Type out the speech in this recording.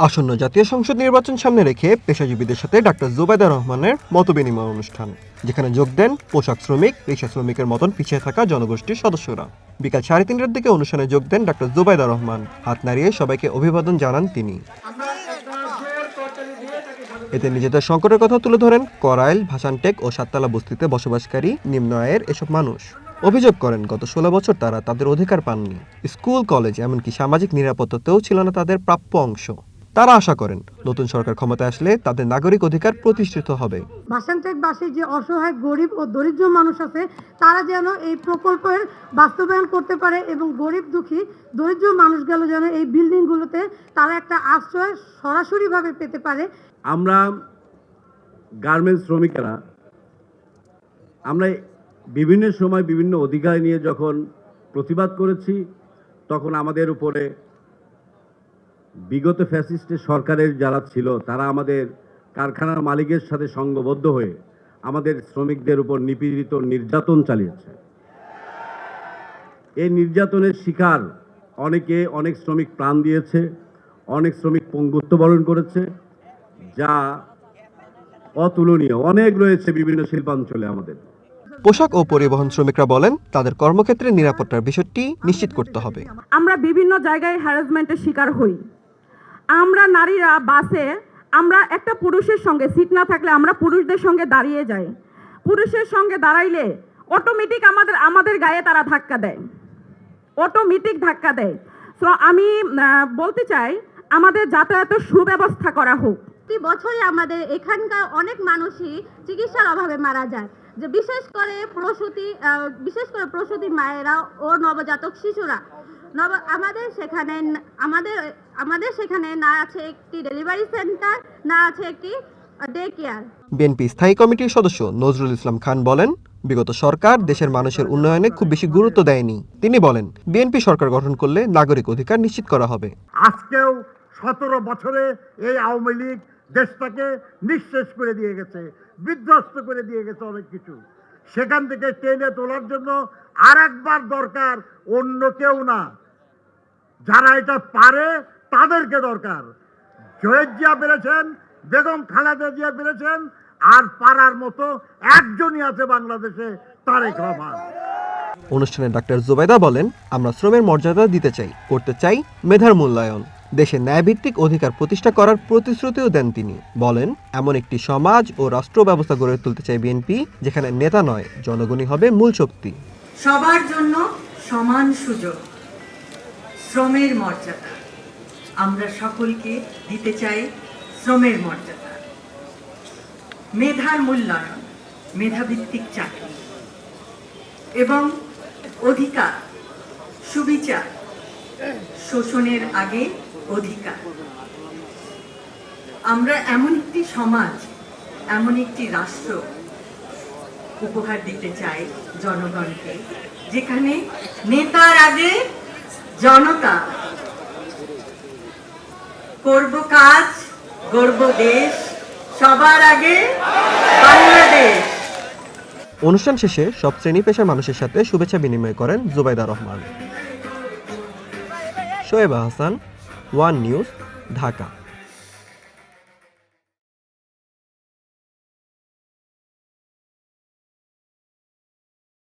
আসন্ন জাতীয় সংসদ নির্বাচন সামনে রেখে পেশাজীবীদের সাথে ডাক্তার জুবাইদা রহমানের মতবিনিময় অনুষ্ঠান, যেখানে যোগ দেন পোশাক শ্রমিক, রিক্সা শ্রমিকের মতন পিছিয়ে থাকা জনগোষ্ঠীর সদস্যরা। বিকাল 3:30টার দিকে অনুষ্ঠানে যোগ দেন ডাক্তার জুবাইদা রহমান। হাত নাড়িয়ে সবাইকে অভিবাদন জানান তিনি। এতে নিজেদের সংকটের কথা তুলে ধরেন করাইল, ভাসানটেক ও সাততলা বস্তিতে বসবাসকারী নিম্ন আয়ের এসব মানুষ। অভিযোগ করেন গত 16 বছর তারা তাদের অধিকার পাননি। স্কুল, কলেজ, এমনকি সামাজিক নিরাপত্তাতেও ছিল না তাদের প্রাপ্য অংশ। তারা আশা করেন নতুন সরকার ক্ষমতায় আসলে তাদের নাগরিক অধিকার প্রতিষ্ঠিত হবে। ভাসানটেকবাসী যে অসহায়, গরিব ও দরিদ্র মানুষ আছে, তারা যেন এই প্রকল্পের বাস্তবায়ন করতে পারে এবং গরিব, দুঃখী, দরিদ্র মানুষগুলো যেন এই বিল্ডিংগুলোতে তারা একটা আশ্রয় সরাসরিভাবে পেতে পারে। আমরা গার্মেন্টস শ্রমিকেরা আমরা বিভিন্ন সময় বিভিন্ন অধিকার নিয়ে যখন প্রতিবাদ করেছি, তখন আমাদের উপরে বিগত ফ্যাসিস্টের সরকারের যারা ছিল তারা আমাদের কারখানার মালিকের সাথে সংঘবদ্ধ হয়ে আমাদের শ্রমিকদের উপর নিপীড়িত, নির্যাতন চালিয়েছে। এই নির্যাতনের শিকার অনেক শ্রমিক প্রাণ দিয়েছে, অনেক শ্রমিক পঙ্গুত্ব বরণ করেছে, যা অতুলনীয়। অনেক রয়েছে বিভিন্ন শিল্পাঞ্চলে আমাদের। পোশাক ও পরিবহন শ্রমিকরা বলেন তাদের কর্মক্ষেত্রে নিরাপত্তার বিষয়টি নিশ্চিত করতে হবে। আমরা বিভিন্ন জায়গায় হ্যারাসমেন্টের শিকার হই। আমরা নারীরা বাসে আমরা একটা পুরুষের সঙ্গে সিট না থাকলে আমরা পুরুষদের সঙ্গে দাঁড়িয়ে যাই। পুরুষের সঙ্গে দাঁড়াইলে অটোমেটিক আমাদের গায়ে তারা ধাক্কা দেয়, অটোমেটিক ধাক্কা দেয়। সো আমি বলতে চাই আমাদের যাতায়াতের সুব্যবস্থা করা হোক। প্রতি বছরই আমাদের এখানকার অনেক মানুষই চিকিৎসার অভাবে মারা যায়, যে বিশেষ করে প্রসূতি মায়েরা ও নবজাতক শিশুরা। আমাদের সেখানে না আছে একটি ডেলিভারি সেন্টার, না আছে একটি ডে কেয়ার। বিএনপি স্থায়ী কমিটির সদস্য নজরুল ইসলাম খান বলেন বিগত সরকার দেশের মানুষের উন্নয়নে খুব বেশি গুরুত্ব দেয়নি। তিনি বলেন বিএনপি সরকার গঠন করলে নাগরিক অধিকার নিশ্চিত করা হবে। আজকেও 17 বছরে এই আওয়ামী লীগ দেশটাকে নিঃশেষ করে দিয়ে গেছে, বিধ্বস্ত করে দিয়ে গেছে অনেক কিছু। সেখান থেকে টেনে তোলার জন্য আর একবার দরকার অন্য কেউ না, যারা এটা পারে তাদেরকে দরকার। শহীদ জিয়া পেরেছেন, বেগম খালেদা জিয়া পেরেছেন, আর পারার মতো একজনই আছে বাংলাদেশে, তারেক রহমান। অনুষ্ঠানে ডাক্তার জুবাইদা বলেন আমরা শ্রমের মর্যাদা দিতে চাই, করতে চাই মেধার মূল্যায়ন, দেশে ন্যায়ভিত্তিক অধিকার প্রতিষ্ঠা করার প্রতিশ্রুতিও দেন তিনি। বলেন এমন একটি সমাজ ও রাষ্ট্র ব্যবস্থা গড়ে তুলতে চাই বিএনপি, যেখানে নেতা নয় জনগণই হবে মূল শক্তি। সবার জন্য সমান সুযোগ, শ্রমের মর্যাদা। আমরা সকলকে দিতে চাই শ্রমের মর্যাদা, মেধার মূল্যায়ন, মেধাভিত্তিক চাকরি এবং অধিকার, সুবিচার, শোষণের আগে অধিকার। আমরা এমন একটি সমাজ, এমন একটি রাষ্ট্র উপহার দিতে চাই জনগণকে, যেখানে নেতার আগে জনতা, করব কাজ, গড়ব দেশ, সবার আগে বাংলাদেশ। অনুষ্ঠান শেষে সব শ্রেণী পেশার মানুষের সাথে শুভেচ্ছা বিনিময় করেন জুবাইদা রহমান। Shoaib Hasan, One News, Dhaka.